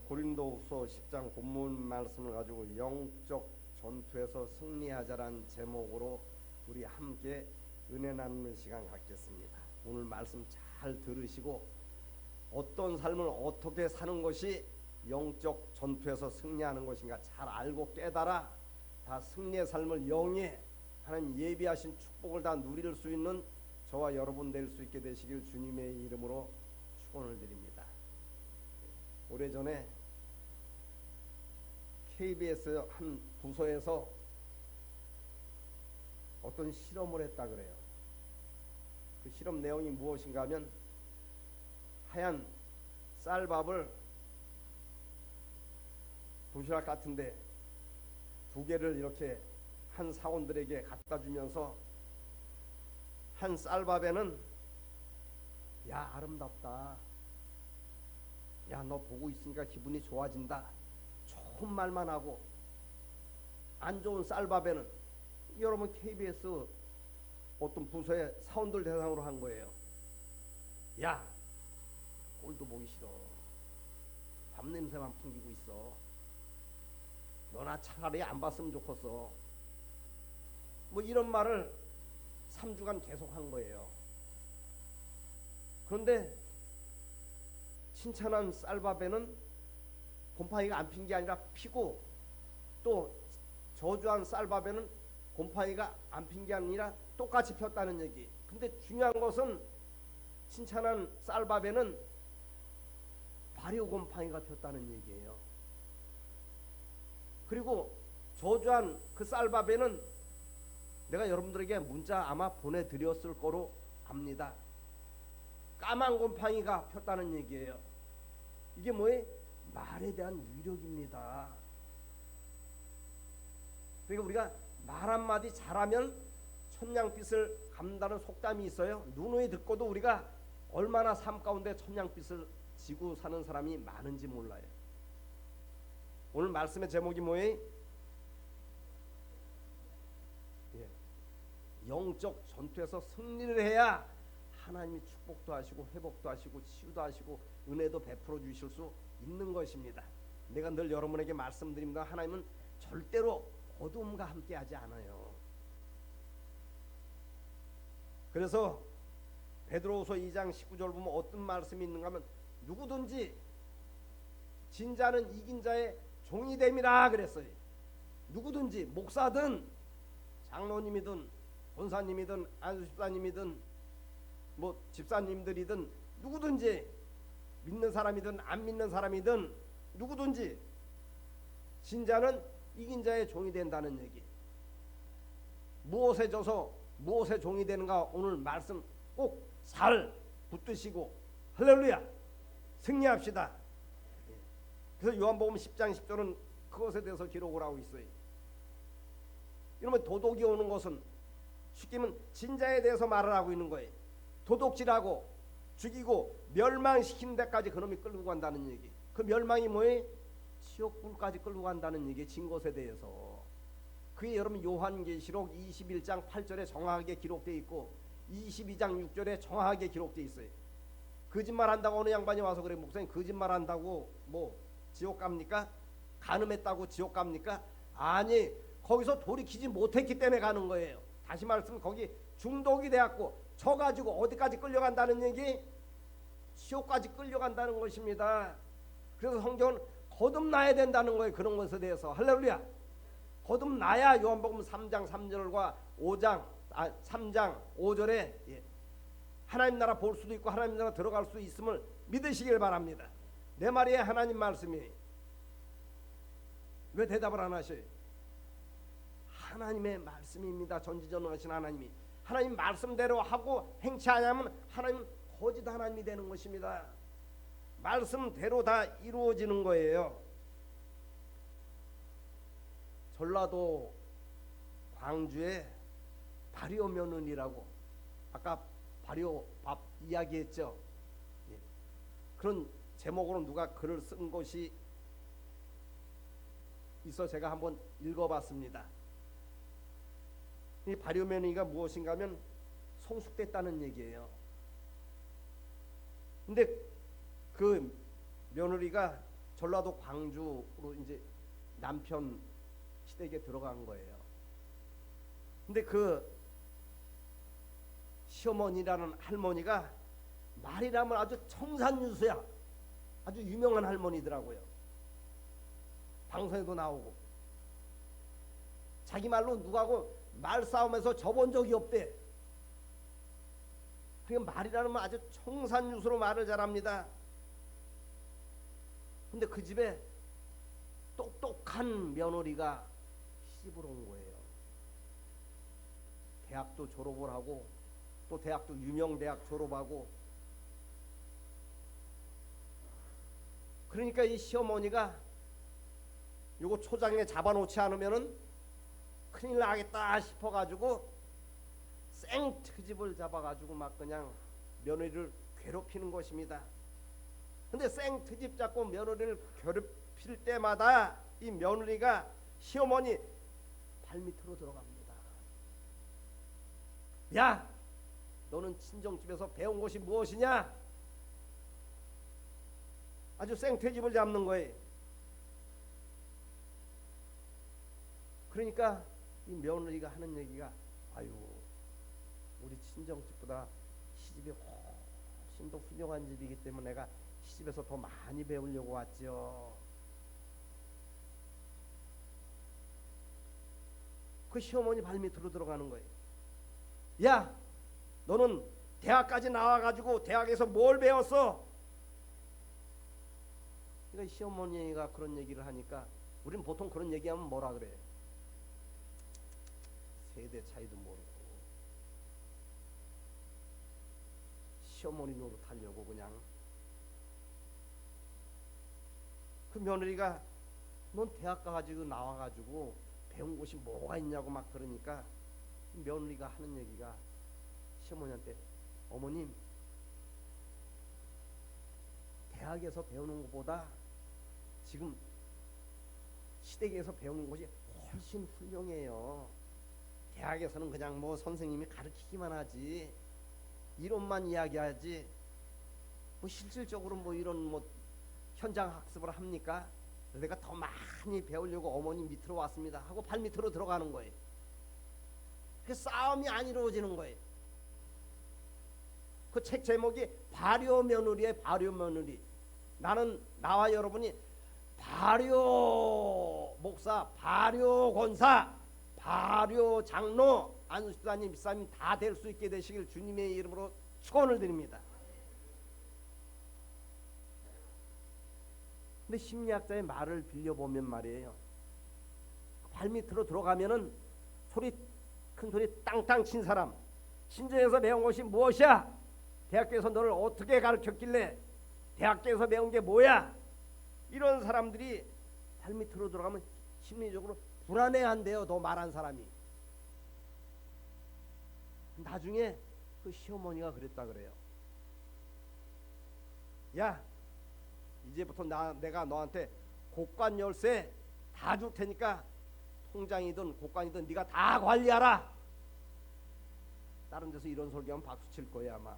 고린도후서 10장 본문 말씀을 가지고 영적 전투에서 승리하자란 제목으로 우리 함께 은혜 나누는 시간 갖겠습니다. 오늘 말씀 잘 들으시고 어떤 삶을 어떻게 사는 것이 영적 전투에서 승리하는 것인가 잘 알고 깨달아 다 승리의 삶을 영에 하나님 예비하신 축복을 다 누릴 수 있는 저와 여러분 될 수 있게 되시길 주님의 이름으로 축원을 드립니다. 오래전에 KBS 한 부서에서 어떤 실험을 했다 그래요. 그 실험 내용이 무엇인가 하면 하얀 쌀밥을 도시락 같은데 두 개를 이렇게 한 사원들에게 갖다 주면서 한 쌀밥에는 야 아름답다, 야 너 보고 있으니까 기분이 좋아진다, 좋은 말만 하고, 안 좋은 쌀밥에는 여러분 KBS 어떤 부서의 사원들 대상으로 한 거예요. 야 꼴도 보기 싫어, 밥 냄새만 풍기고 있어, 너나 차라리 안 봤으면 좋겠어, 뭐 이런 말을 3주간 계속 한 거예요. 그런데 칭찬한 쌀밥에는 곰팡이가 안 핀 게 아니라 피고, 또 저주한 쌀밥에는 곰팡이가 안 핀 게 아니라 똑같이 폈다는 얘기. 근데 중요한 것은 칭찬한 쌀밥에는 발효 곰팡이가 폈다는 얘기예요. 그리고 저주한 그 쌀밥에는 내가 여러분들에게 문자 아마 보내드렸을 거로 압니다. 까만 곰팡이가 폈다는 얘기예요. 이게 뭐예요? 말에 대한 위력입니다. 그러니까 우리가 말 한마디 잘하면 천냥빛을 감다는 속담이 있어요. 누누이 듣고도 우리가 얼마나 삶 가운데 천냥빛을 지고 사는 사람이 많은지 몰라요. 오늘 말씀의 제목이 뭐예요? 영적 전투에서 승리를 해야 하나님이 축복도 하시고 회복도 하시고 치유도 하시고 은혜도 베풀어 주실 수 있는 것입니다. 내가 늘 여러분에게 말씀드립니다. 하나님은 절대로 어둠과 함께 하지 않아요. 그래서 베드로후서 2장 19절 보면 어떤 말씀이 있는가 하면 누구든지 진자는 이긴 자의 종이 됨이라 그랬어요. 누구든지 목사든 장로님이든 권사님이든 안수집사님이든 뭐 집사님들이든 누구든지 믿는 사람이든 안 믿는 사람이든 누구든지 진자는 이긴 자의 종이 된다는 얘기. 무엇에 져서 무엇의 종이 되는가 오늘 말씀 꼭 잘 붙드시고 할렐루야 승리합시다. 그래서 요한복음 10장 10절은 그것에 대해서 기록을 하고 있어요. 이러면 도둑이 오는 것은 쉽게 말하면 진자에 대해서 말을 하고 있는 거예요. 도둑질하고 죽이고 멸망시키는 데까지 그놈이 끌고 간다는 얘기. 그 멸망이 뭐예요? 지옥불까지 끌고 간다는 얘기. 진 것에 대해서. 그게 여러분 요한계시록 21장 8절에 정확하게 기록되어 있고 22장 6절에 정확하게 기록되어 있어요. 거짓말한다고 어느 양반이 와서 그래, 목사님 거짓말한다고 뭐 지옥 갑니까? 간음했다고 지옥 갑니까? 아니, 거기서 돌이키지 못했기 때문에 가는 거예요. 다시 말씀, 거기 중독이 되었고 저 가지고 어디까지 끌려간다는 얘기? 지옥까지 끌려간다는 것입니다. 그래서 성경은 거듭나야 된다는 거예요. 그런 것에 대해서. 할렐루야. 거듭나야 요한복음 3장 3절과 3장 5절에 하나님 나라 볼 수도 있고 하나님 나라 들어갈 수 있음을 믿으시길 바랍니다. 내 말이 하나님 말씀이. 왜 대답을 안 하셔요? 하나님의 말씀입니다. 전지전능하신 하나님이. 하나님 말씀대로 하고 행치 않으면 하나님 거짓 하나님이 되는 것입니다. 말씀대로 다 이루어지는 거예요. 전라도 광주에 발효면은이라고 아까 발효밥 이야기했죠. 그런 제목으로 누가 글을 쓴 것이 있어 제가 한번 읽어봤습니다. 이 발효면이가 무엇인가 하면 성숙됐다는 얘기예요. 근데 그 며느리가 전라도 광주로 이제 남편 시댁에 들어간 거예요. 근데 그 시어머니라는 할머니가 말이라면 아주 청산유수야. 아주 유명한 할머니더라고요. 방송에도 나오고. 자기 말로 누구하고 말싸움에서 져본 적이 없대. 그러니까 말이라는 건 아주 청산유수로 말을 잘합니다. 근데 그 집에 똑똑한 며느리가 시집을 온 거예요. 대학도 졸업을 하고 또 대학도 유명 대학 졸업하고. 그러니까 이 시어머니가 요거 초장에 잡아놓지 않으면은 큰일 나겠다 싶어가지고 생트집을 잡아가지고 막 그냥 며느리를 괴롭히는 것입니다. 근데 생트집 잡고 며느리를 괴롭힐 때마다 이 며느리가 시어머니 발밑으로 들어갑니다. 야, 너는 친정집에서 배운 것이 무엇이냐? 아주 생트집을 잡는 거예요. 그러니까 이 며느리가 하는 얘기가, 아유, 우리 친정집보다 시집이 훨씬 더 훌륭한 집이기 때문에 내가 시집에서 더 많이 배우려고 왔죠. 그 시어머니 발밑으로 들어가는 거예요. 야, 너는 대학까지 나와가지고 대학에서 뭘 배웠어? 그러니까 시어머니가 그런 얘기를 하니까 우리는 보통 그런 얘기하면 뭐라 그래? 세대 차이도 모르고 시어머니 노릇하려고 그냥. 그 며느리가 넌 대학 가가지고 나와가지고 배운 곳이 뭐가 있냐고 막 그러니까 며느리가 하는 얘기가 시어머니한테, 어머님, 대학에서 배우는 것보다 지금 시댁에서 배우는 것이 훨씬 훌륭해요. 대학에서는 그냥 뭐 선생님이 가르치기만 하지, 이론만 이야기하지, 뭐 실질적으로 뭐 이런 뭐 현장 학습을 합니까? 내가 더 많이 배우려고 어머니 밑으로 왔습니다 하고 발 밑으로 들어가는 거예요. 그 싸움이 안 이루어지는 거예요. 그 책 제목이 발효 며느리의 발효 며느리. 나와 여러분이 발효 목사, 발효 권사, 발효 장로, 안수집사님, 집사님 다 될 수 있게 되시길 주님의 이름으로 축원을 드립니다. 근데 심리학자의 말을 빌려보면 말이에요, 발밑으로 들어가면은 큰 소리 땅땅 친 사람, 신정에서 배운 것이 무엇이야? 대학교에서 너를 어떻게 가르쳤길래? 대학교에서 배운 게 뭐야? 이런 사람들이 발밑으로 들어가면 심리적으로 불안해한대요. 더 말한 사람이. 나중에 그 시어머니가 그랬다 그래요. 야, 이제부터 내가 너한테 곡간 열쇠 다 줄 테니까 통장이든 곡간이든 네가 다 관리하라. 다른 데서 이런 설교하면 박수 칠 거예요 아마.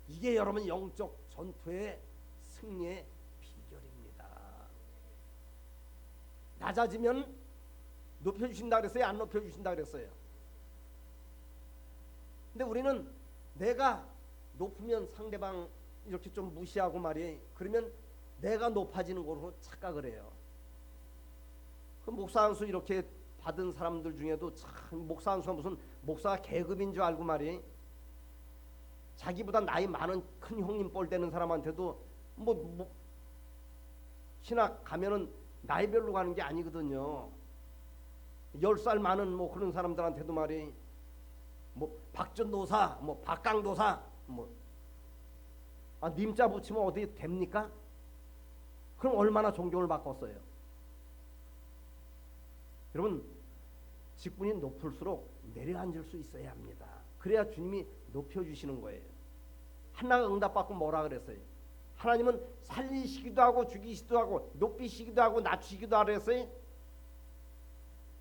이게 여러분 영적 전투의 승리의 비결입니다. 낮아지면 높여주신다 그랬어요? 안 높여주신다 그랬어요? 근데 우리는 내가 높으면 상대방 이렇게 좀 무시하고 말이에요. 그러면 내가 높아지는 걸로 착각을 해요. 그 목사 안수 이렇게 받은 사람들 중에도 참 목사 안수가 무슨 목사가 계급인 줄 알고 말이에요. 자기보다 나이 많은 큰 형님 뻘 되는 사람한테도 뭐 신학 가면은 나이별로 가는 게 아니거든요. 10살 많은 뭐 그런 사람들한테도 말이에요. 뭐 박전도사, 뭐 박강도사, 뭐 님자 붙이면 어디 됩니까? 그럼 얼마나 존경을 받겠어요. 여러분, 직분이 높을수록 내려앉을 수 있어야 합니다. 그래야 주님이 높여주시는 거예요. 한나가 응답받고 뭐라 그랬어요? 하나님은 살리시기도 하고 죽이시기도 하고 높이시기도 하고 낮추시기도 하라 그랬어요.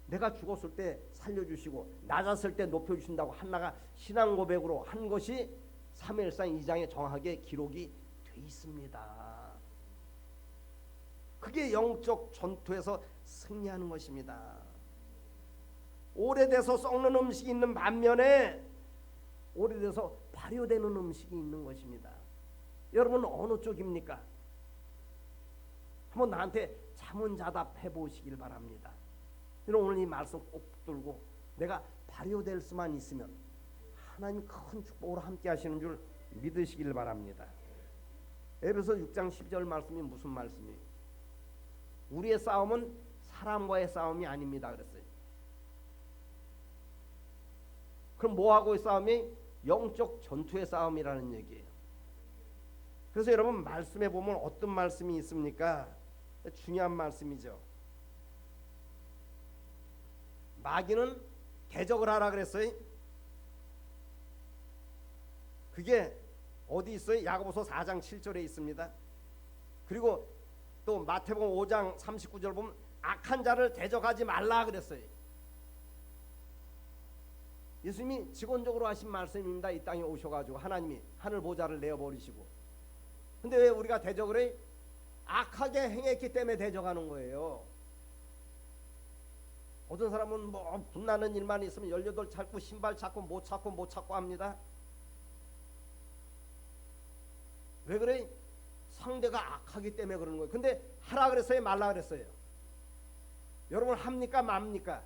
내가 죽었을 때 살려주시고 낮았을 때 높여주신다고 한나가 신앙 고백으로 한 것이 사무엘상 2장에 정확하게 기록이 돼 있습니다. 그게 영적 전투에서 승리하는 것입니다. 오래돼서 썩는 음식이 있는 반면에 오래돼서 발효되는 음식이 있는 것입니다. 여러분 어느 쪽입니까? 한번 나한테 자문자답해 보시길 바랍니다. 오늘 이 말씀 꼭 붙들고 내가 발효될 수만 있으면 하나님 큰 축복으로 함께 하시는 줄 믿으시길 바랍니다. 에베소 6장 12절 말씀이 무슨 말씀이에요? 우리의 싸움은 사람과의 싸움이 아닙니다 그랬어요. 그럼 뭐하고의 싸움이? 영적 전투의 싸움이라는 얘기예요. 그래서 여러분 말씀에 보면 어떤 말씀이 있습니까? 중요한 말씀이죠. 마귀는 대적을 하라 그랬어요. 그게 어디 있어요? 야고보서 4장 7절에 있습니다. 그리고 또 마태복음 5장 39절 보면 악한 자를 대적하지 말라 그랬어요. 예수님이 직원적으로 하신 말씀입니다. 이 땅에 오셔가지고 하나님이 하늘 보좌를 내어버리시고. 근데 왜 우리가 대적을 해? 악하게 행했기 때문에 대적하는 거예요. 어떤 사람은 뭐 분나는 일만 있으면 18 찾고 신발 찾고 못 찾고 합니다. 왜 그래? 상대가 악하기 때문에 그러는 거예요. 근데 하라 그랬어요? 말라 그랬어요? 여러분 합니까? 맙니까?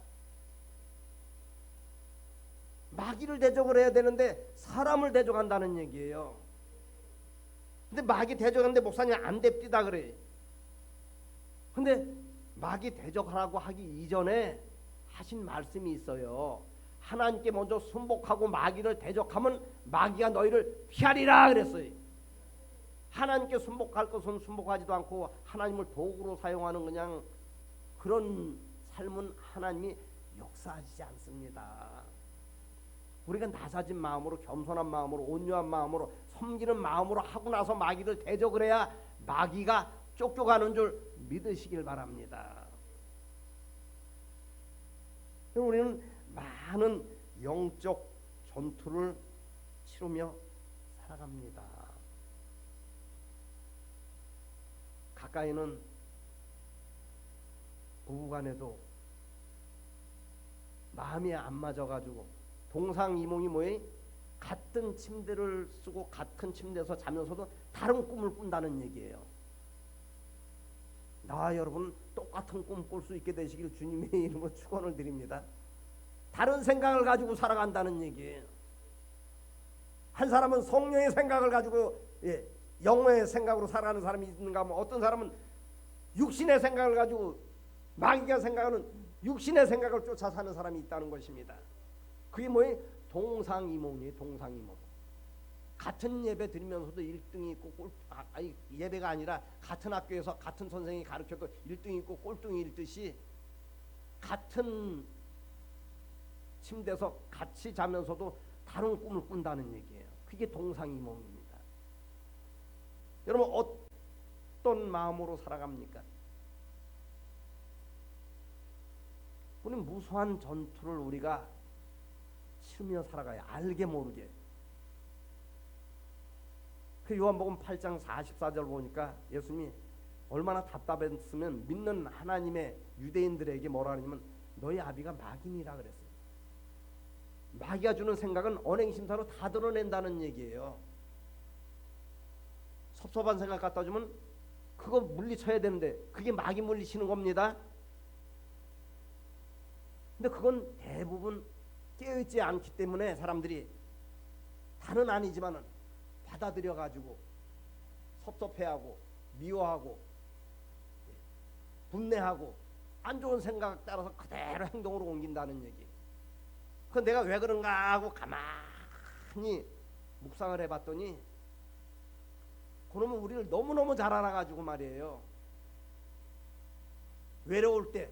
마귀를 대적을 해야 되는데 사람을 대적한다는 얘기예요. 근데 마귀 대적하는데 목사님 안 됩디다 그래. 근데 마귀 대적하라고 하기 이전에 하신 말씀이 있어요. 하나님께 먼저 순복하고 마귀를 대적하면 마귀가 너희를 피하리라 그랬어요. 하나님께 순복할 것은 순복하지도 않고 하나님을 도구로 사용하는 그냥 그런 삶은 하나님이 역사하시지 않습니다. 우리가 나사진 마음으로 겸손한 마음으로 온유한 마음으로 섬기는 마음으로 하고 나서 마귀를 대적을 해야 마귀가 쫓겨가는 줄 믿으시길 바랍니다. 우리는 많은 영적 전투를 치르며 살아갑니다. 가까이는 부부간에도 마음이 안 맞아가지고 동상이몽이 뭐예요? 같은 침대를 쓰고 같은 침대에서 자면서도 다른 꿈을 꾼다는 얘기예요. 나와 여러분 똑같은 꿈 꿀 수 있게 되시길 주님의 이름으로 축원을 드립니다. 다른 생각을 가지고 살아간다는 얘기예요. 한 사람은 성령의 생각을 가지고 영의 생각으로 살아가는 사람이 있는가 하면 어떤 사람은 육신의 생각을 가지고 마귀가 생각하는 육신의 생각을 쫓아 사는 사람이 있다는 것입니다. 그게 뭐예요? 동상이몽이에요. 동상이몽. 같은 예배 드리면서도 1등이 있고 예배가 아니라 같은 학교에서 같은 선생님이 가르쳐도 1등이 있고 꼴등이 있듯이 같은 침대에서 같이 자면서도 다른 꿈을 꾼다는 얘기예요. 그게 동상이몽입니다. 여러분 어떤 마음으로 살아갑니까? 우리는 무수한 전투를 우리가 치르며 살아가요. 알게 모르게. 그 요한복음 8장 44절 보니까 예수님이 얼마나 답답했으면 믿는 하나님의 유대인들에게 뭐라 하냐면 너희 아비가 마귀니라 그랬어요. 마귀가 주는 생각은 언행심사로 다 드러낸다는 얘기예요. 섭섭한 생각 갖다 주면 그거 물리쳐야 되는데 그게 마귀 물리치는 겁니다. 근데 그건 대부분 깨어있지 않기 때문에 사람들이 다는 아니지만은 받아들여 가지고 섭섭해하고 미워하고 분내하고 안 좋은 생각 따라서 그대로 행동으로 옮긴다는 얘기. 그건 내가 왜 그런가 하고 가만히 묵상을 해봤더니 그러면 우리를 너무너무 잘 알아가지고 말이에요. 외로울 때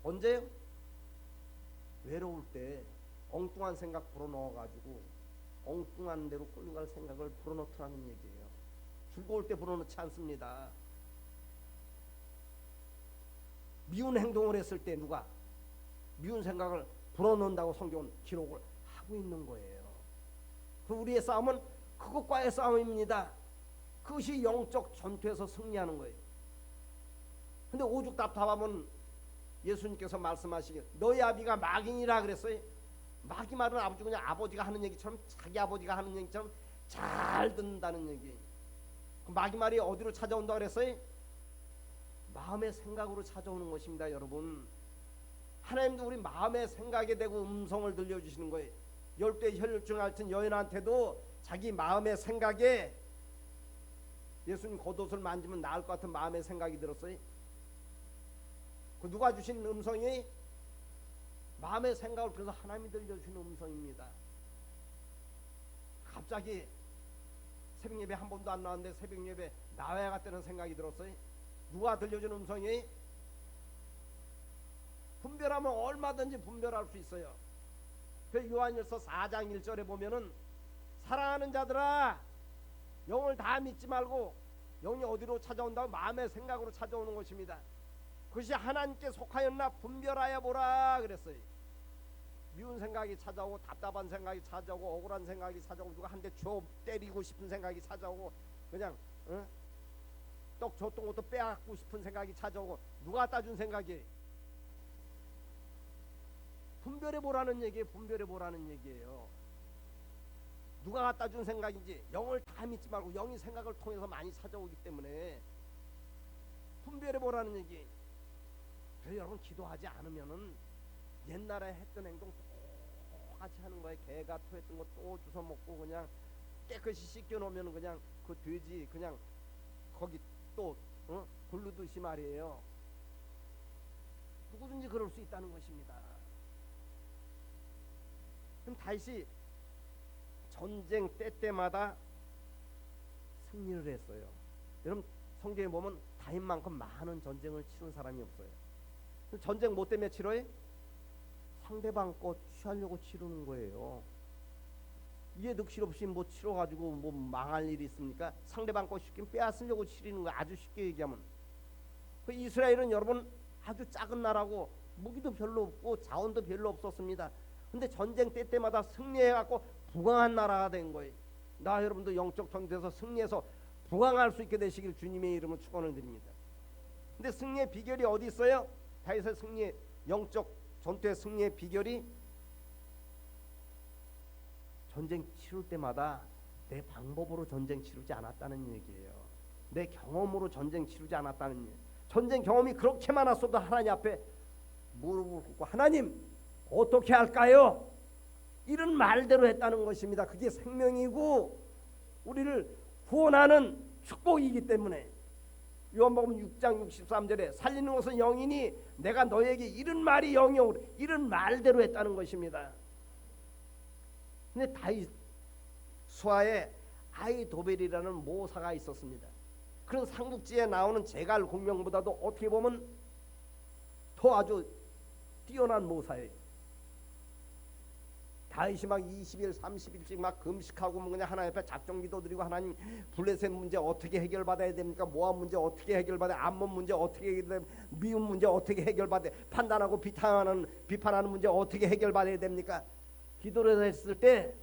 언제요? 외로울 때 엉뚱한 생각 불어넣어가지고 엉뚱한 대로 끌려갈 생각을 불어넣더라는 얘기예요. 즐거울 때 불어넣지 않습니다. 미운 행동을 했을 때 누가 미운 생각을 불어넣는다고 성경은 기록을 하고 있는 거예요. 그 우리의 싸움은 그것과의 싸움입니다. 그것이 영적 전투에서 승리하는 거예요. 근데 오죽 답답하면 예수님께서 말씀하시길 너희 아비가 마귀니라 그랬어요. 마귀 말은 아버지 그냥 아버지가 하는 얘기처럼 자기 아버지가 하는 얘기처럼 잘 듣는다는 얘기. 그 마귀 말이 어디로 찾아온다 그랬어요? 마음의 생각으로 찾아오는 것입니다, 여러분. 하나님도 우리 마음의 생각에 대고 음성을 들려주시는 거예요. 10대 혈류증 앓던 여인한테도 자기 마음의 생각에 예수님 겉옷을 만지면 나을 것 같은 마음의 생각이 들었어요. 그 누가 주신 음성이 마음의 생각을 그래서 하나님이 들려주시는 음성입니다. 갑자기 새벽 예배 한 번도 안 나왔는데 새벽 예배 나와야겠다는 생각이 들었어요. 누가 들려주는 음성이? 분별하면 얼마든지 분별할 수 있어요. 그 요한일서 4장 1절에 보면은 사랑하는 자들아 영을 다 믿지 말고 영이 어디로 찾아온다고 마음의 생각으로 찾아오는 것입니다. 그것이 하나님께 속하였나 분별하여 보라 그랬어요. 미운 생각이 찾아오고 답답한 생각이 찾아오고 억울한 생각이 찾아오고 누가 한 대 줘 때리고 싶은 생각이 찾아오고 그냥 떡 줬던 것도 빼앗고 싶은 생각이 찾아오고 누가 따준 생각이 분별해 보라는 얘기예요. 분별해 보라는 얘기예요. 누가 갖다 준 생각인지 영을 다 믿지 말고 영이 생각을 통해서 많이 찾아오기 때문에 분별해 보라는 얘기. 그래서 여러분 기도하지 않으면은 옛날에 했던 행동 똑같이 하는 거예요. 개가 토했던 거 또 주워 먹고 그냥 깨끗이 씻겨 놓으면 그냥 그 돼지 그냥 거기 또 굴르듯이 말이에요. 누구든지 그럴 수 있다는 것입니다. 그럼 다시 전쟁 때마다 승리를 했어요. 여러분 성경에 보면 다윗만큼 많은 전쟁을 치른 사람이 없어요. 전쟁 뭐 때문에 치러요? 상대방 거 취하려고 치르는 거예요. 이해 득실 없이 뭐 치러가지고 뭐 망할 일이 있습니까? 상대방 거 쉽게 빼앗으려고 치르는 거예요. 아주 쉽게 얘기하면. 그 이스라엘은 여러분 아주 작은 나라고 무기도 별로 없고 자원도 별로 없었습니다. 근데 전쟁 때마다 승리해갖고 부강한 나라가 된 거예요. 나 여러분도 영적 전투에서 승리해서 부강할 수 있게 되시길 주님의 이름으로 축원을 드립니다. 근데 승리의 비결이 어디 있어요? 다윗의 승리의 영적 전투의 승리의 비결이 전쟁 치를 때마다 내 방법으로 전쟁 치르지 않았다는 얘기예요. 내 경험으로 전쟁 치르지 않았다는 얘기예요. 전쟁 경험이 그렇게 많았어도 하나님 앞에 무릎을 꿇고 하나님 어떻게 할까요? 이런 말대로 했다는 것입니다. 그게 생명이고 우리를 구원하는 축복이기 때문에 요한복음 6장 63절에 살리는 것은 영이니 내가 너에게 이런 말이 영이요 이런 말대로 했다는 것입니다. 근데 다윗 수하에 아히도벨이라는 모사가 있었습니다. 그런 삼국지에 나오는 제갈 공명보다도 어떻게 보면 더 아주 뛰어난 모사예요. 다윗이 막 20일 30일씩 막 금식하고 그냥 하나님 앞에 작정기도 드리고 하나님 블레셋 문제 어떻게 해결받아야 됩니까? 모압 문제 어떻게 해결받아야 암몬 문제 어떻게 해결받아야 미움 문제 어떻게 해결받아야 판단하고 비판하는 문제 어떻게 해결받아야 됩니까? 기도를 했을 때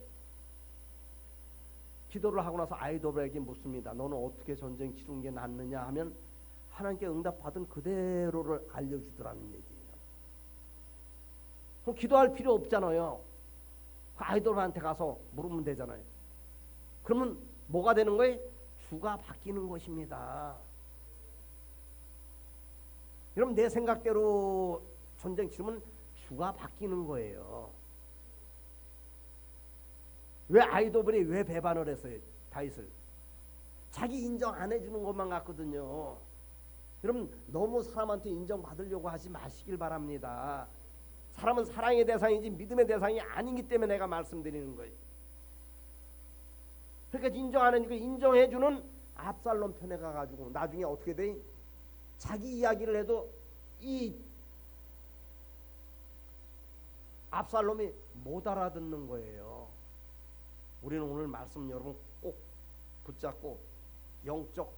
기도를 하고 나서 아히도벨에게 묻습니다. 너는 어떻게 전쟁 치르는 게 낫느냐 하면 하나님께 응답받은 그대로를 알려주더라는 얘기예요. 그럼 기도할 필요 없잖아요. 아이돌한테 가서 물으면 되잖아요. 그러면 뭐가 되는 거예요? 주가 바뀌는 것입니다. 여러분 내 생각대로 전쟁 치르면 주가 바뀌는 거예요. 왜 아히도벨이 왜 배반을 했어요? 다윗을 자기 인정 안 해주는 것만 같거든요. 여러분 너무 사람한테 인정받으려고 하지 마시길 바랍니다. 사람은 사랑의 대상이지 믿음의 대상이 아니기 때문에 내가 말씀드리는 거예요. 그러니까 인정 안 하니까 인정해주는 압살롬 편에 가가지고 나중에 어떻게 돼? 자기 이야기를 해도 이 압살롬이 못 알아듣는 거예요. 우리는 오늘 말씀 여러분 꼭 붙잡고 영적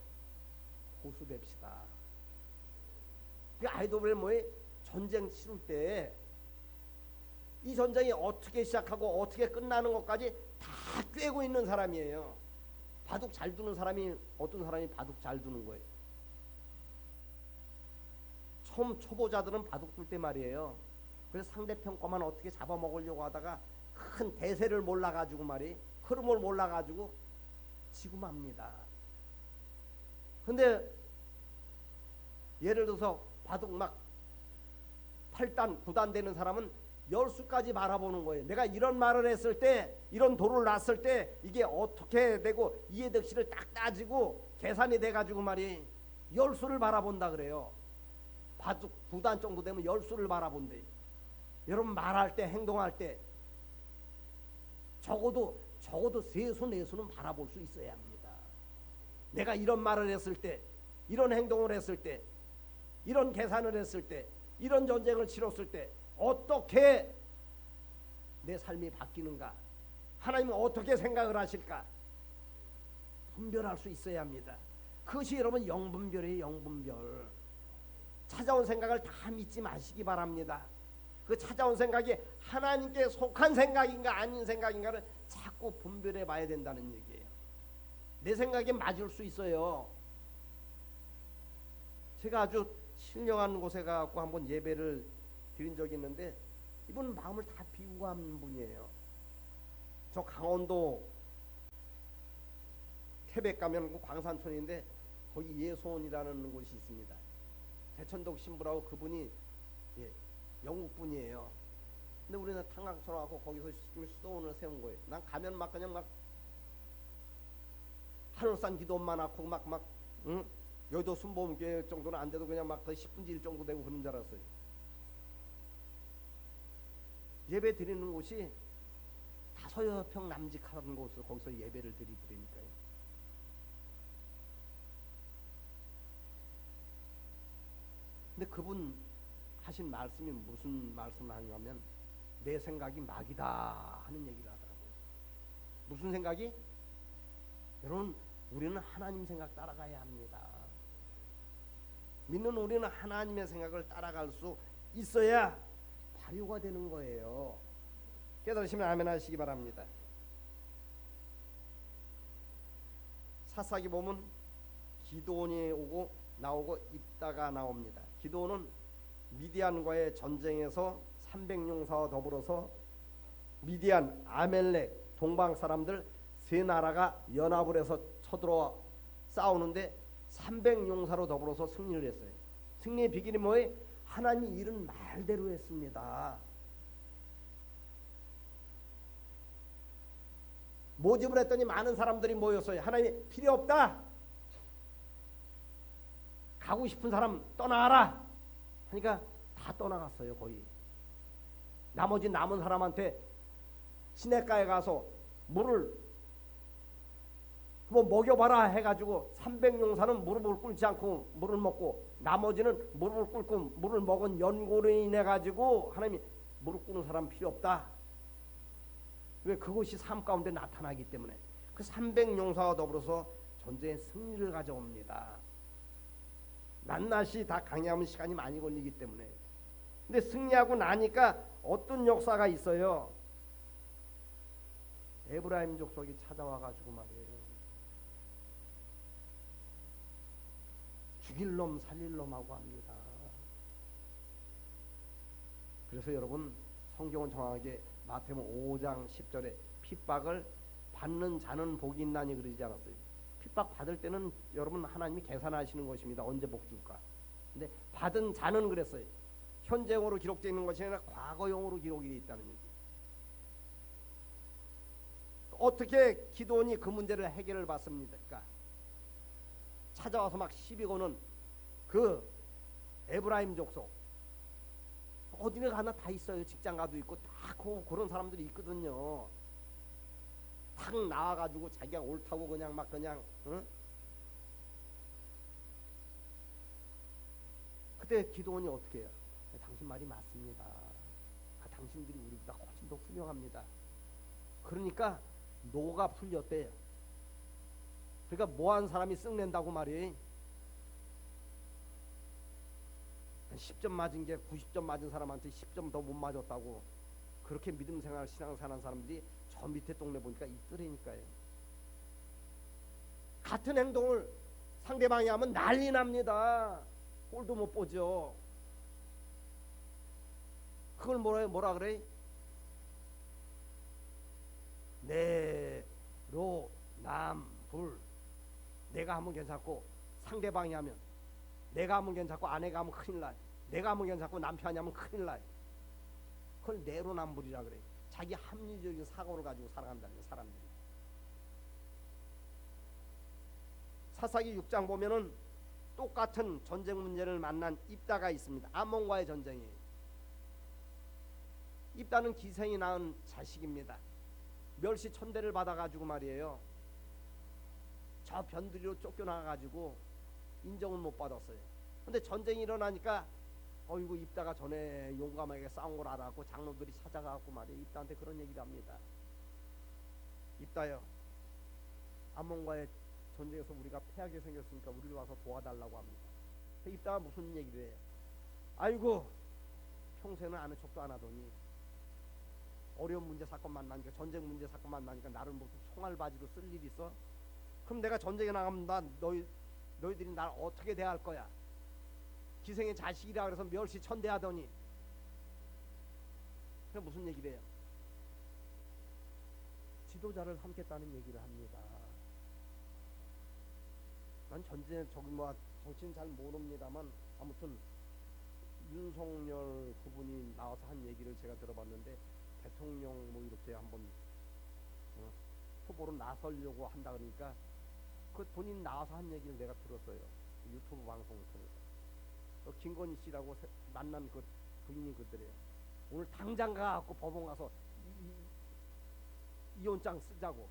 고수 됩시다. 그 아히도벨 뭐에 전쟁 치를 때 이 전쟁이 어떻게 시작하고 어떻게 끝나는 것까지 다 꿰고 있는 사람이에요. 바둑 잘 두는 사람이 어떤 사람이 바둑 잘 두는 거예요. 처음 초보자들은 바둑 둘 때 말이에요. 그래서 상대편 거만 어떻게 잡아먹으려고 하다가 큰 대세를 몰라가지고 말이 흐름을 몰라가지고 지고 맙니다. 근데 예를 들어서 바둑 막 8단 9단 되는 사람은 10수까지 말아보는 거예요. 내가 이런 말을 했을 때 이런 도를 놨을 때 이게 어떻게 되고 이해득실을 딱 따지고 계산이 돼가지고 말이 10수를 바라본다 그래요. 바둑 9단 정도 되면 10수를 바라본대. 여러분 말할 때 행동할 때 적어도 3수 4수는 바라볼 수 있어야 합니다. 내가 이런 말을 했을 때 이런 행동을 했을 때 이런 계산을 했을 때 이런 전쟁을 치렀을 때 어떻게 내 삶이 바뀌는가, 하나님은 어떻게 생각을 하실까 분별할 수 있어야 합니다. 그것이 여러분 영분별이에요. 영분별. 찾아온 생각을 다 믿지 마시기 바랍니다. 그 찾아온 생각이 하나님께 속한 생각인가 아닌 생각인가를 자꾸 분별해 봐야 된다는 얘기예요. 내 생각이 맞을 수 있어요. 제가 아주 신령한 곳에 가서 한번 예배를 드린 적이 있는데 이분은 마음을 다 비우고 한 분이에요. 저 강원도 태백 가면 광산촌인데 거기 예소원이라는 곳이 있습니다. 대천독 신부라고 그분이 영국 분이에요. 근데 우리는 탄광촌하고 거기서 수도원을 세운 거예요. 난 가면 막 그냥 막 하늘산 기도만 하고 막 응? 여의도 순복음교회 정도는 안 돼도 그냥 막 10분지 1 정도 되고 그런 줄 알았어요. 예배 드리는 곳이 5-6평 남짓한 곳에서 거기서 예배를 드리니까요. 근데 그분 하신 말씀이 무슨 말씀을 하냐면 내 생각이 막이다 하는 얘기를 하더라고요. 무슨 생각이? 여러분 우리는 하나님 생각 따라가야 합니다. 믿는 우리는 하나님의 생각을 따라갈 수 있어야 발효가 되는 거예요. 깨달으시면 아멘 하시기 바랍니다. 사사기 보면 기드온이 오고 나오고 입다가 나옵니다. 기드온은 미디안과의 전쟁에서 300용사와 더불어서 미디안, 아멜렉, 동방 사람들 세 나라가 연합을 해서 쳐들어와 싸우는데 300용사로 더불어서 승리를 했어요. 승리의 비결이 뭐예요? 하나님이 일은 말대로 했습니다. 모집을 했더니 많은 사람들이 모였어요. 하나님이 필요 없다. 가고 싶은 사람 떠나라. 그러니까 다 떠나갔어요. 거의. 나머지 남은 사람한테 시냇가에 가서 물을 뭐 먹여봐라 해가지고 300용사는 무릎을 꿇지 않고 물을 먹고 나머지는 무릎을 꿇고 물을 먹은 연고로 인해 가지고 하나님이 무릎 꿇는 사람 필요 없다. 왜? 그것이 삶 가운데 나타나기 때문에. 그 300용사와 더불어서 전쟁의 승리를 가져옵니다. 낱낱이 다 강의하면 시간이 많이 걸리기 때문에. 근데 승리하고 나니까 어떤 역사가 있어요. 에브라임 족속이 찾아와 가지고 말이에요. 죽일 놈 살릴 놈하고 합니다. 그래서 여러분 성경은 정확하게 마태복음 5장 10절에 핍박을 받는 자는 복이 있나니 그러지 않았어요. 핍박 받을 때는 여러분 하나님이 계산하시는 것입니다. 언제 복 줄까. 근데 받은 자는 그랬어요. 현재형으로 기록되어 있는 것이 아니라 과거형으로 기록이 되어 있다는 얘기. 어떻게 기드온이 그 문제를 해결을 받습니까? 찾아와서 막 시비 거는 그 에브라임 족속 어디에 가나 다 있어요. 직장 가도 있고 다 그런 사람들이 있거든요. 탁 나와가지고 자기가 옳다고 그냥 막 그냥 응? 그때 기드온이 어떻게 해요? 당신 말이 맞습니다. 당신들이 우리보다 훨씬 더 훌륭합니다. 그러니까 노가 풀렸대요. 그러니까 뭐한 사람이 쓱낸다고 말이에요. 10점 맞은 게 90점 맞은 사람한테 10점 더 못 맞았다고. 그렇게 믿음 생활 신앙 사는 사람들이 저 밑에 동네 보니까 있더라니까요. 같은 행동을 상대방이 하면 난리 납니다. 꼴도 못 보죠. 그걸 뭐라 그래? 내로남불. 내가 하면 괜찮고 상대방이 하면, 내가 하면 괜찮고 아내가 하면 큰일 나. 내가 하면 괜찮고 남편이 하면 큰일 나. 그걸 내로남불이라 그래. 자기 합리적인 사고를 가지고 살아간다는 거야, 사람들이. 사사기 6장 보면은 똑같은 전쟁 문제를 만난 입다가 있습니다. 암몬과의 전쟁이에요. 입다는 기생이 낳은 자식입니다. 멸시 천대를 받아가지고 말이에요. 저 변두리로 쫓겨나가지고 인정을 못 받았어요. 근데 전쟁이 일어나니까 어이구 입다가 전에 용감하게 싸운 걸 알아갖고 장로들이 찾아가갖고 말이에요. 입다한테 그런 얘기를 합니다. 입다요, 암몬과의 전쟁에서 우리가 패하게 생겼으니까 우리를 와서 도와달라고 합니다. 입다가 무슨 얘기를 해요? 아이고 평소에는 아는 척도 안 하더니 어려운 문제 사건 만나니까, 전쟁 문제 사건 만나니까 나를 무슨 총알바지로 쓸 일이 있어? 그럼 내가 전쟁에 나가면 너희들이 날 어떻게 대할 거야? 기생의 자식이라 그래서 멸시천대하더니. 그게 무슨 얘기를 해요? 지도자를 삼겠다는 얘기를 합니다. 난 정치는 잘 모릅니다만 아무튼 윤석열 그분이 나와서 한 얘기를 제가 들어봤는데, 대통령 뭐 이렇게 한번 후보로 나서려고 한다 그러니까 그 본인 나와서 한 얘기를 내가 들었어요. 유튜브 방송을 통해서. 김건희 씨라고 만난 그 부인이 그들이에요. 오늘 당장 가갖고 법원 가서 이혼장 쓰자고.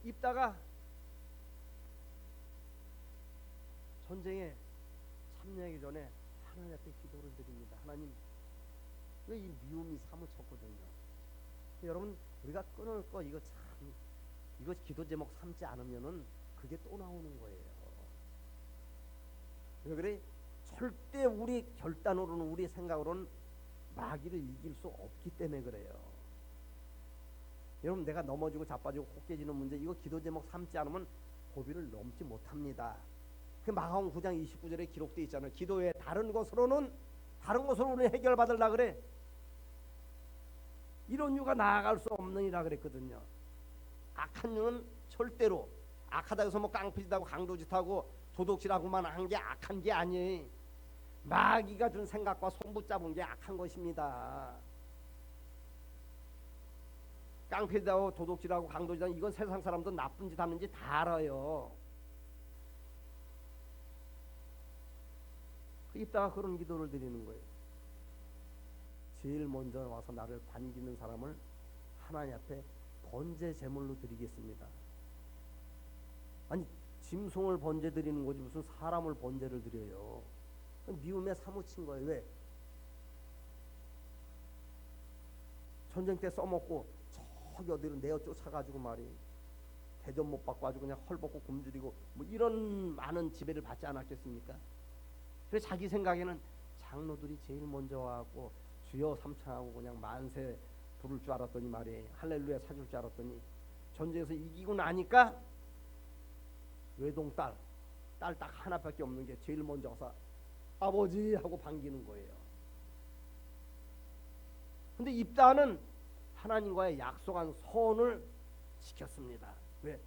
입다가 전쟁에 참여하기 전에 하나님 앞에 기도를 드립니다. 하나님, 왜 이 미움이 사무쳤거든요. 여러분, 우리가 끊을 거 이거 기도 제목 삼지 않으면은 그게 또 나오는 거예요. 왜 그래? 절대 우리 결단으로는, 우리 생각으로는 마귀를 이길 수 없기 때문에 그래요. 여러분, 내가 넘어지고 자빠지고 코 깨지는 문제, 이거 기도 제목 삼지 않으면 고비를 넘지 못합니다. 그 마가복음 9장 29절에 기록되어 있잖아요. 기도에 다른 것으로는 우리 해결받으려 그래. 이런 유가 나아갈 수 없느니라 그랬거든요. 악한 유는 절대로, 악하다 해서 뭐 깡패짓하고 강도짓하고 도둑질하고만 한 게 악한 게 아니에요. 마귀가 준 생각과 손붙잡은 게 악한 것입니다. 깡패짓하고 도둑질하고 강도짓하고 이건 세상 사람도 나쁜 짓 하는지 다 알아요. 입다가 그런 기도를 드리는 거예요. 제일 먼저 와서 나를 반기는 사람을 하나님 앞에 번제 제물로 드리겠습니다. 아니, 짐승을 번제 드리는 거지 무슨 사람을 번제를 드려요. 미움에 사무친 거예요. 왜? 전쟁 때 써먹고 저기 어디로 내어 쫓아가지고 말이 대접 못 받고 아주 그냥 헐벗고 굶주리고 뭐 이런 많은 지배를 받지 않았겠습니까? 그래서 자기 생각에는 장로들이 제일 먼저 와갖고 주여 삼창하고 그냥 만세 부를 줄 알았더니 말이에요. 할렐루야 사줄 줄 알았더니 전쟁에서 이기고 나니까 외동딸 딱 하나밖에 없는 게 제일 먼저 와서 아버지 하고 반기는 거예요. 근데 입다는 하나님과의 약속한 선을 지켰습니다. 왜?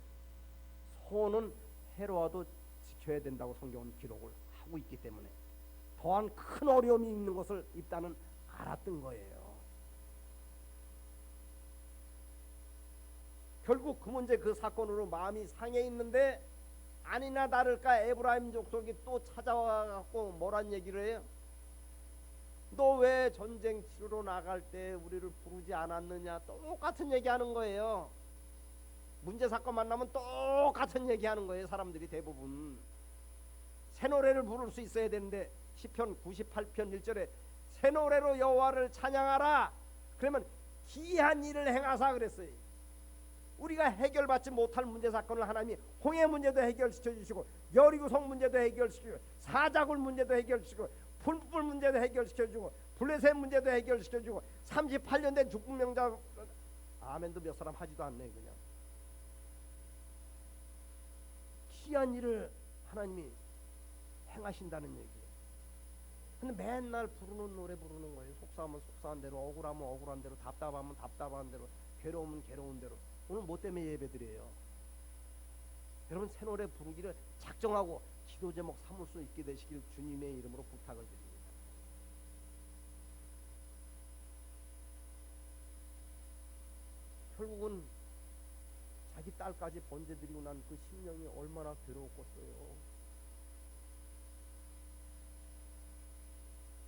선은 해로와도 지켜야 된다고 성경은 기록을 하고 있기 때문에 더한 큰 어려움이 있는 것을 입다는 알았던 거예요. 결국 그 문제 그 사건으로 마음이 상해 있는데 아니나 다를까 에브라임 족속이 또 찾아와갖고 뭐란 얘기를 해요? 너 왜 전쟁 치르러 나갈 때 우리를 부르지 않았느냐? 똑같은 얘기하는 거예요. 문제 사건 만나면 똑같은 얘기하는 거예요. 사람들이 대부분 새 노래를 부를 수 있어야 되는데 시편 98편 1절에 새 노래로 여호와를 찬양하라. 그러면 기이한 일을 행하사 그랬어요. 우리가 해결받지 못할 문제 사건을 하나님이 홍해 문제도 해결시켜 주시고 여리고성 문제도 해결시키고 사자굴 문제도 해결시키고 풀불 문제도 해결시켜 주고 블레셋 문제도 해결시켜 주고 38년 된 죽은 아멘도 몇 사람 하지도 않네. 그냥 기이한 일을 하나님이 행하신다는 얘기예요. 근데 맨날 부르는 노래 부르는 거예요. 속상하면 속상한 대로, 억울하면 억울한 대로, 답답하면 답답한 대로, 괴로우면 괴로운 대로. 오늘 뭐 때문에 예배드려요? 여러분 새 노래 부르기를 작정하고 기도 제목 삼을 수 있게 되시길 주님의 이름으로 부탁을 드립니다. 결국은 자기 딸까지 번제드리고 난 그 심령이 얼마나 괴로웠겠어요.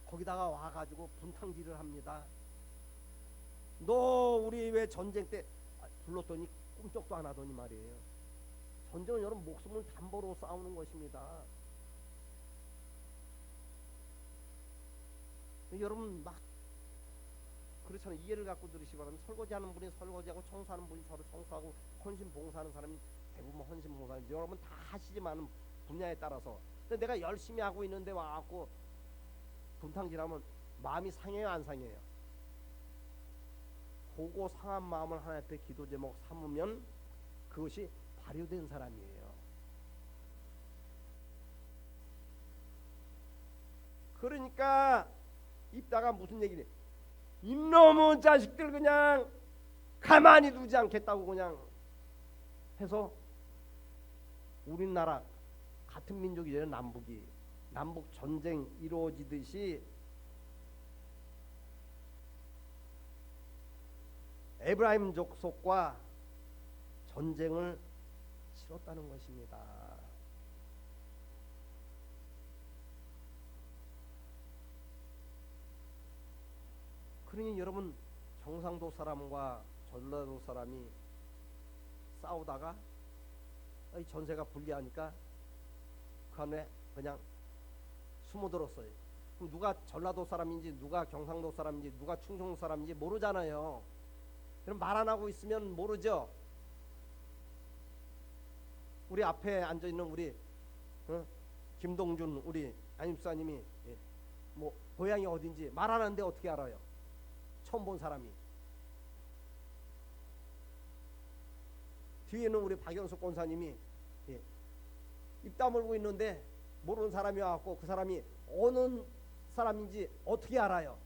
거기다가 와가지고 분탕질을 합니다. 너 우리 왜 전쟁 때 불렀더니 꿈쩍도 안 하더니 말이에요. 전쟁은 여러분 목숨을 담보로 싸우는 것입니다. 여러분 막 그렇잖아요. 이해를 갖고 들으시기 바랍니다. 설거지하는 분이 설거지하고 청소하는 분이 서로 청소하고 헌신 봉사하는 사람이 대부분 헌신 봉사하는 여러분 다 하시지만 분야에 따라서. 근데 내가 열심히 하고 있는데 와갖고 분탕질하면 마음이 상해요, 안 상해요? 그거 상한 마음을 하나님 앞에 기도 제목 삼으면 그것이 발효된 사람이에요. 그러니까 입다가 무슨 얘기를 해? 이놈의 자식들 그냥 가만히 두지 않겠다고 그냥 해서 우리나라 같은 민족이잖아요. 남북 전쟁 이루어지듯이 에브라임 족속과 전쟁을 치렀다는 것입니다. 그러니 여러분 경상도 사람과 전라도 사람이 싸우다가 이 전세가 불리하니까 그 안에 그냥 숨어들었어요. 그럼 누가 전라도 사람인지 누가 경상도 사람인지 누가 충청 사람인지 모르잖아요. 그럼 말 안 하고 있으면 모르죠. 우리 앞에 앉아 있는 우리 김동준 우리 안입사님이 뭐 고향이 어딘지 말 안 하는데 어떻게 알아요? 처음 본 사람이. 뒤에는 우리 박영숙 권사님이 입 다물고 있는데 모르는 사람이 와갖고 그 사람이 어느 사람인지 어떻게 알아요?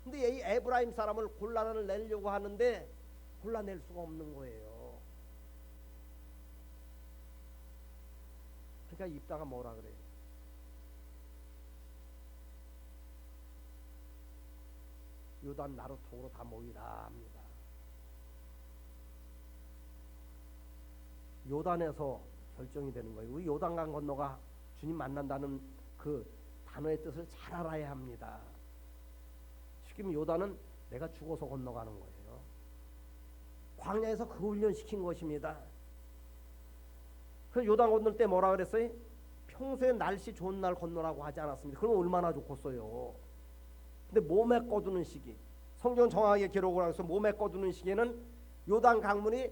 근데 이 에브라임 사람을 골라내려고 하는데 골라낼 수가 없는 거예요. 그러니까 입다가 뭐라 그래요? 요단 나루통으로 다 모이라 합니다. 요단에서 결정이 되는 거예요. 우리 요단강 건너가 주님 만난다는 그 단어의 뜻을 잘 알아야 합니다. 지금 요단은 내가 죽어서 건너가는 거예요. 광야에서 그 훈련 시킨 것입니다. 그래서 요단 건널 때 뭐라 그랬어요? 평소에 날씨 좋은 날 건너라고 하지 않았습니다. 그럼 얼마나 좋겠어요. 근데 몸에 꺼두는 시기, 성경 정확하게 기록을 해서 몸에 꺼두는 시기에는 요단 강물이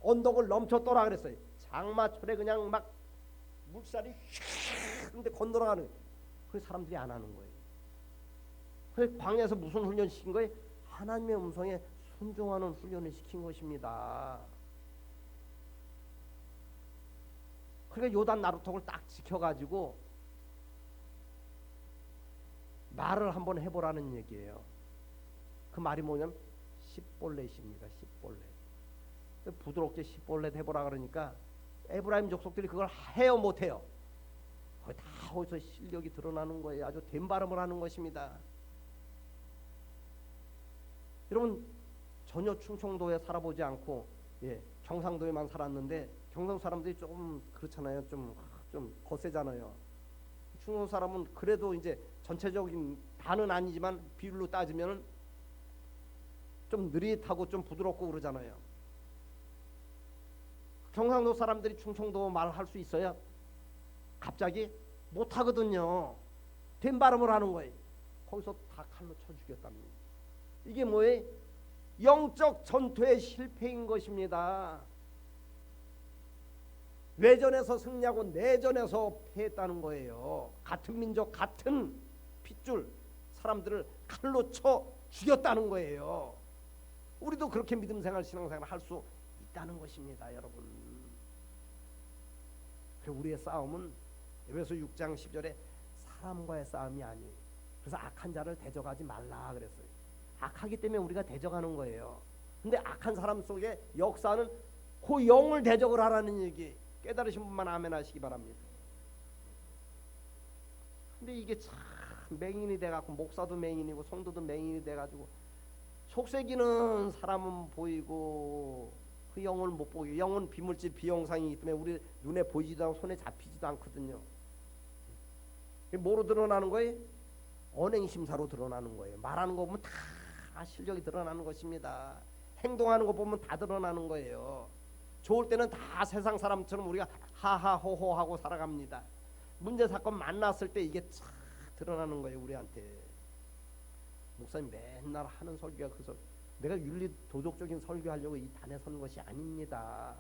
언덕을 넘쳤더라 그랬어요. 장마철에 그냥 막 물살이 휙 근데 건너가는. 그 사람들이 안 하는 거예요. 그래서 광야에서 무슨 훈련 시킨 거예요? 하나님의 음성에 순종하는 훈련을 시킨 것입니다. 그러니까 요단 나루통을 딱 지켜가지고 말을 한번 해보라는 얘기예요. 그 말이 뭐냐면 십볼렛입니다. 십볼렛. 부드럽게 십볼렛 해보라 그러니까 에브라임 족속들이 그걸 해요 못해요? 거의 다 어디서 실력이 드러나는 거예요. 아주 된 발음을 하는 것입니다. 여러분 전혀 충청도에 살아보지 않고 경상도에만 살았는데 경상 사람들이 조금 그렇잖아요. 좀 거세잖아요. 충청 사람은 그래도 이제 전체적인 다는 아니지만 비율로 따지면 좀 느릿하고 좀 부드럽고 그러잖아요. 경상도 사람들이 충청도 말할 수 있어요? 갑자기 못 하거든요. 된 발음을 하는 거예요. 거기서 다 칼로 쳐 죽였답니다. 이게 뭐예요? 영적 전투의 실패인 것입니다. 외전에서 승리하고 내전에서 패했다는 거예요. 같은 민족 같은 핏줄 사람들을 칼로 쳐 죽였다는 거예요. 우리도 그렇게 믿음생활 신앙생활 할 수 있다는 것입니다, 여러분. 그리고 우리의 싸움은 에베소 6장 10절에 사람과의 싸움이 아니에요. 그래서 악한 자를 대적하지 말라 그랬어요. 악하기 때문에 우리가 대적하는 거예요. 근데 악한 사람 속에 역사는 그 영을 대적을 하라는 얘기. 깨달으신 분만 아멘 하시기 바랍니다. 근데 이게 참 맹인이 돼갖고, 목사도 맹인이고 성도도 맹인이 돼가지고, 속세기는 사람은 보이고 그 영을 못 보게. 영은 비물질 비영상이기 때문에 우리 눈에 보이지도 않고 손에 잡히지도 않거든요. 뭐로 드러나는 거예요? 언행심사로 드러나는 거예요. 말하는 거 보면 다 실력이 드러나는 것입니다. 행동하는 거 보면 다 드러나는 거예요. 좋을 때는 다 세상 사람처럼 우리가 하하호호 하고 살아갑니다. 문제 사건 만났을 때 이게 쫙 드러나는 거예요, 우리한테. 목사님 맨날 하는 설교가 그 내가 윤리 도덕적인 설교하려고 이 단에 선 것이 아닙니다.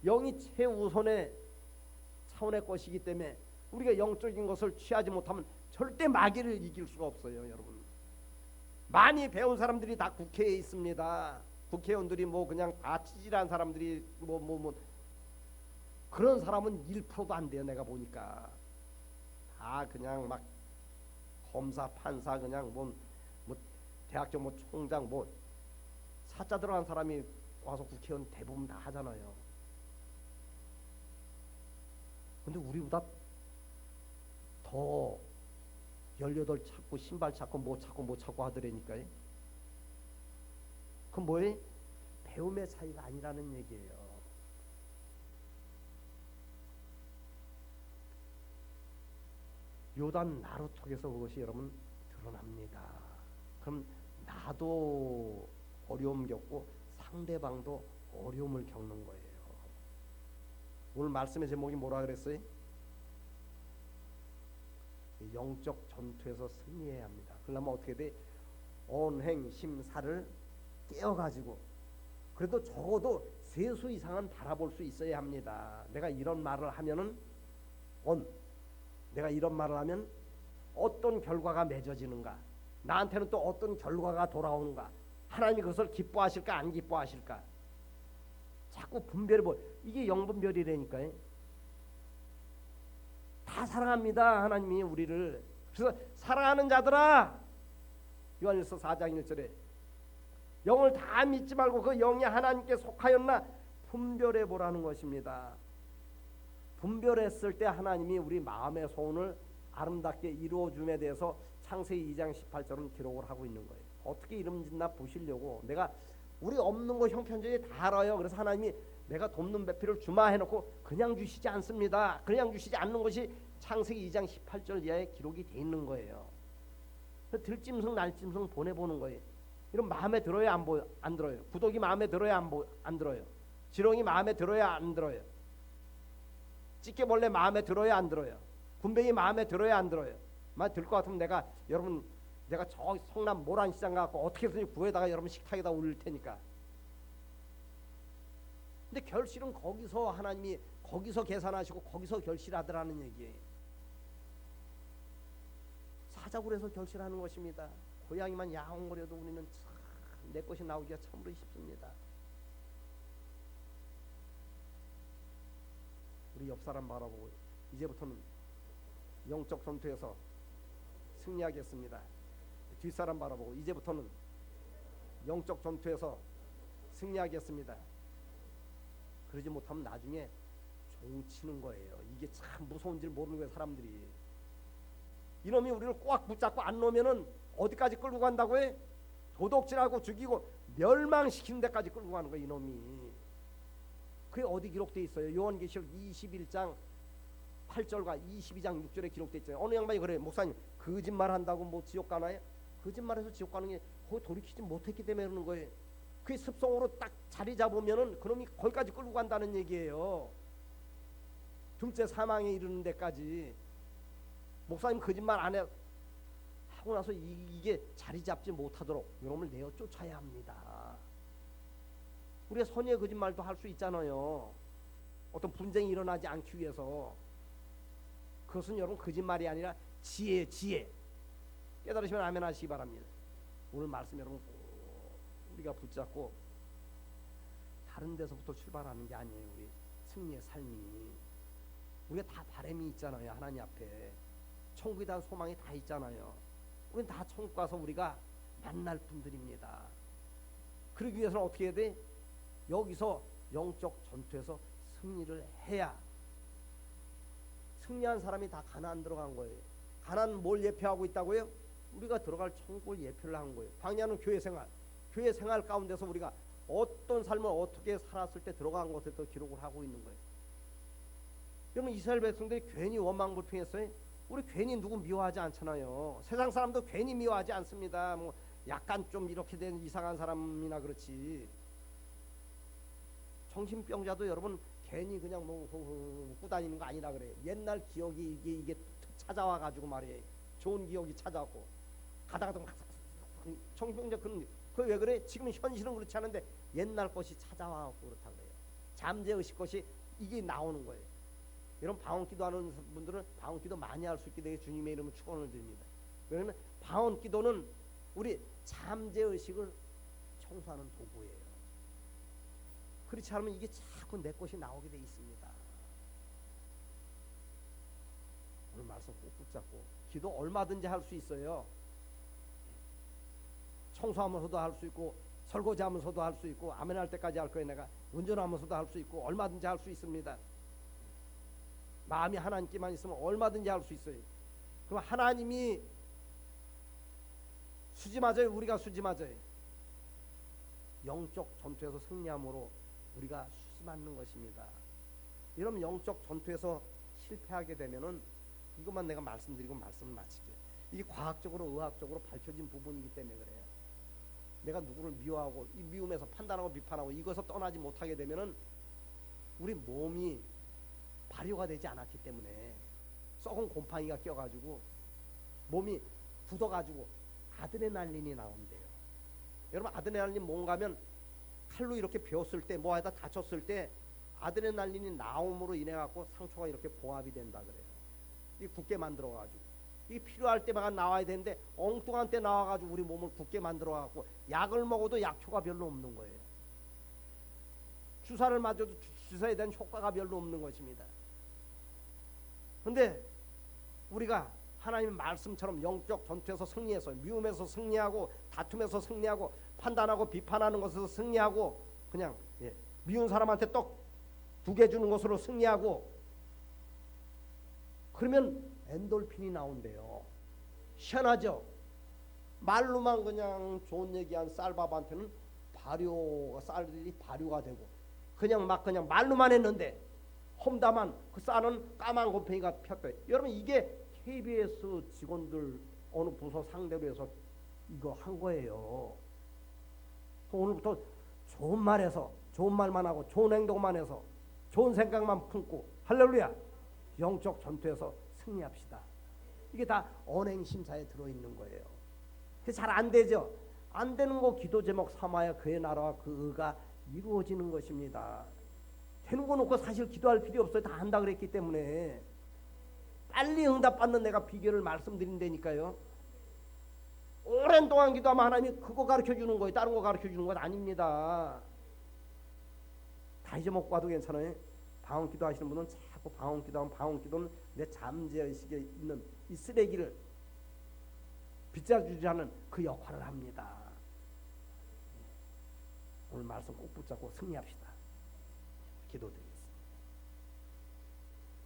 영이 최우선의 차원의 것이기 때문에 우리가 영적인 것을 취하지 못하면 절대 마귀를 이길 수가 없어요, 여러분. 많이 배운 사람들이 다 국회에 있습니다. 국회의원들이 뭐 그냥 다 찌질한 사람들이 그런 사람은 1%도 안 돼요. 내가 보니까 다 그냥 막 검사, 판사, 그냥 뭐 대학교 뭐 총장 뭐 사자 들어간 사람이 와서 국회의원 대부분 다 하잖아요. 근데 우리보다 더 18 찾고 신발 찾고 뭐 찾고 하더라니까요. 그건 뭐예요? 배움의 차이가 아니라는 얘기예요. 요단 나루톡에서 그것이 여러분 드러납니다. 그럼 나도 어려움 겪고 상대방도 어려움을 겪는 거예요. 오늘 말씀의 제목이 뭐라 그랬어요? 영적 전투에서 승리해야 합니다. 그러려면 어떻게 돼? 언행심사를 깨어가지고 그래도 적어도 세수 이상은 바라볼 수 있어야 합니다. 내가 이런 말을 하면은 내가 이런 말을 하면 어떤 결과가 맺어지는가, 나한테는 또 어떤 결과가 돌아오는가, 하나님이 그것을 기뻐하실까 안 기뻐하실까, 자꾸 분별해 이게 영분별이라니까요. 다 사랑합니다, 하나님이 우리를. 그래서 사랑하는 자들아, 요한일서 4장 1절에 영을 다 믿지 말고 그 영이 하나님께 속하였나 분별해 보라는 것입니다. 분별했을 때 하나님이 우리 마음의 소원을 아름답게 이루어줌에 대해서 창세기 2장 18절은 기록을 하고 있는 거예요. 어떻게 이름짓나 보시려고. 내가 우리 없는 거 형편적이 다 알아요. 그래서 하나님이 내가 돕는 배필을 주마 해놓고 그냥 주시지 않습니다. 그냥 주시지 않는 것이 창세기 2장 18절 이하에 기록이 돼 있는 거예요. 들짐승 날짐승 보내보는 거예요. 이런 마음에 들어야 안 들어요. 구독이 마음에 들어야 안 들어요. 지렁이 마음에 들어야 안 들어요. 찌개벌레 마음에 들어야 안 들어요. 군뱅이 마음에 들어야 안 들어요. 만약 들 것 같으면 내가 저 성남 모란시장 가서 어떻게 해서든지 구해다가 여러분 식탁에다 올릴 테니까. 근데 결실은 거기서 하나님이 거기서 계산하시고 거기서 결실하더라는 얘기예요. 사자굴에서 결실하는 것입니다. 고양이만 야옹거려도 우리는 참 내 것이 나오기가 참으로 쉽습니다. 우리 옆 사람 바라보고 이제부터는 영적 전투에서 승리하겠습니다. 뒷사람 바라보고 이제부터는 영적 전투에서 승리하겠습니다. 그러지 못하면 나중에 종치는 거예요. 이게 참 무서운 줄 모르는 거예요, 사람들이. 이놈이 우리를 꽉 붙잡고 안 놓으면은 어디까지 끌고 간다고 해? 도둑질하고 죽이고 멸망시키는 데까지 끌고 가는 거예요, 이놈이. 그게 어디 기록되어 있어요? 요한계시록 21장 8절과 22장 6절에 기록되어 있잖아요. 어느 양반이 그래요. 목사님 거짓말한다고 뭐 지옥 가나요? 거짓말해서 지옥 가는 게 거기 돌이키지 못했기 때문에 그러는 거예요. 그게 습성으로 딱 자리 잡으면은 그놈이 거기까지 끌고 간다는 얘기예요. 둘째 사망에 이르는 데까지. 목사님 거짓말 안 해 하고 나서 이게 자리 잡지 못하도록 이놈을 내어 쫓아야 합니다. 우리가 선의의 거짓말도 할 수 있잖아요. 어떤 분쟁이 일어나지 않기 위해서. 그것은 여러분 거짓말이 아니라 지혜. 깨달으시면 아멘 하시기 바랍니다. 오늘 말씀 여러분 우리가 붙잡고 다른 데서부터 출발하는 게 아니에요. 우리 승리의 삶이 우리가 다 바람이 있잖아요. 하나님 앞에 천국에 대한 소망이 다 있잖아요. 우리는 다 천국 가서 우리가 만날 분들입니다. 그러기 위해서는 어떻게 해야 돼? 여기서 영적 전투에서 승리를 해야. 승리한 사람이 다 가나안 들어간 거예요. 가나안 뭘 예표하고 있다고요? 우리가 들어갈 천국을 예표를 한 거예요. 광야는 교회 생활. 교회 생활 가운데서 우리가 어떤 삶을 어떻게 살았을 때 들어간 것에 또 기록을 하고 있는 거예요. 여러분 이스라엘 백성들이 괜히 원망불평했어요. 우리 괜히 누구 미워하지 않잖아요. 세상 사람도 괜히 미워하지 않습니다. 뭐 약간 좀 이렇게 된 이상한 사람이나 그렇지. 정신병자도 여러분 괜히 그냥 뭐 웃고 다니는 거 아니라 그래요. 옛날 기억이 이게 찾아와 가지고 말이에요. 좋은 기억이 찾아오고 가다가도 정신병자 그런 그 왜 그래? 지금 현실은 그렇지 않은데 옛날 것이 찾아와 갖고 그렇다 그래요. 잠재의식 것이 이게 나오는 거예요. 여러분 방언기도하는 분들은 방언기도 많이 할 수 있게 되게 주님의 이름으로 축원을 드립니다. 왜냐하면 방언기도는 우리 잠재의식을 청소하는 도구예요. 그렇지 않으면 이게 자꾸 내 것이 나오게 돼 있습니다. 오늘 말씀 꼭 붙잡고 기도 얼마든지 할 수 있어요. 청소하면서도 할 수 있고 설거지하면서도 할 수 있고 아멘할 때까지 할 거예요. 내가 운전하면서도 할 수 있고 얼마든지 할 수 있습니다. 마음이 하나님께만 있으면 얼마든지 할 수 있어요. 그럼 하나님이 수지 맞아요? 우리가 수지 맞아요? 영적 전투에서 승리함으로 우리가 수지 맞는 것입니다. 이러면 영적 전투에서 실패하게 되면은 이것만 내가 말씀드리고 말씀을 마칠게요. 이게 과학적으로 의학적으로 밝혀진 부분이기 때문에 그래요. 내가 누구를 미워하고 이 미움에서 판단하고 비판하고 이것에서 떠나지 못하게 되면은 우리 몸이 발효가 되지 않았기 때문에 썩은 곰팡이가 껴가지고 몸이 굳어가지고 아드레날린이 나온대요. 여러분 아드레날린 뭔가면 칼로 이렇게 베었을 때 뭐에다 다쳤을 때 아드레날린이 나옴으로 인해 갖고 상처가 이렇게 봉합이 된다 그래요. 이 굳게 만들어 가지고 이 필요할 때만 나와야 되는데 엉뚱한 때 나와 가지고 우리 몸을 굳게 만들어 갖고 약을 먹어도 약효가 별로 없는 거예요. 주사를 맞아도 주사에 대한 효과가 별로 없는 것입니다. 근데 우리가 하나님의 말씀처럼 영적 전투에서 승리해서 미움에서 승리하고 다툼에서 승리하고 판단하고 비판하는 것에서 승리하고 그냥 미운 사람한테 떡 2개 주는 것으로 승리하고 그러면 엔돌핀이 나온대요. 희한하죠? 말로만 그냥 좋은 얘기한 쌀밥한테는 쌀이 발효가 되고 그냥 말로만 했는데 험담한 그 쌀은 까만 곰팡이가 폈대요. 여러분 이게 KBS 직원들 어느 부서 상대로 해서 이거 한 거예요. 오늘부터 좋은 말해서 좋은 말만 하고 좋은 행동만 해서 좋은 생각만 품고 할렐루야 영적 전투에서 승리합시다. 이게 다 언행심사에 들어있는 거예요. 잘 안 되죠. 안 되는 거 기도 제목 삼아야 그의 나라와 그 의가 이루어지는 것입니다. 되는 거 놓고 사실 기도할 필요 없어요. 다 한다 그랬기 때문에 빨리 응답받는 내가 비결을 말씀드린다니까요. 오랜 동안 기도하면 하나님이 그거 가르쳐주는 거예요. 다른 거 가르쳐주는 건 아닙니다. 다 잊어먹고 가도 괜찮아요. 방언 기도하시는 분은 자꾸 방언 기도하면 방언 기도는 내 잠재의식에 있는 이 쓰레기를 빗자주지 않는 그 역할을 합니다. 오늘 말씀 꼭 붙잡고 승리합시다. 기도드립니다.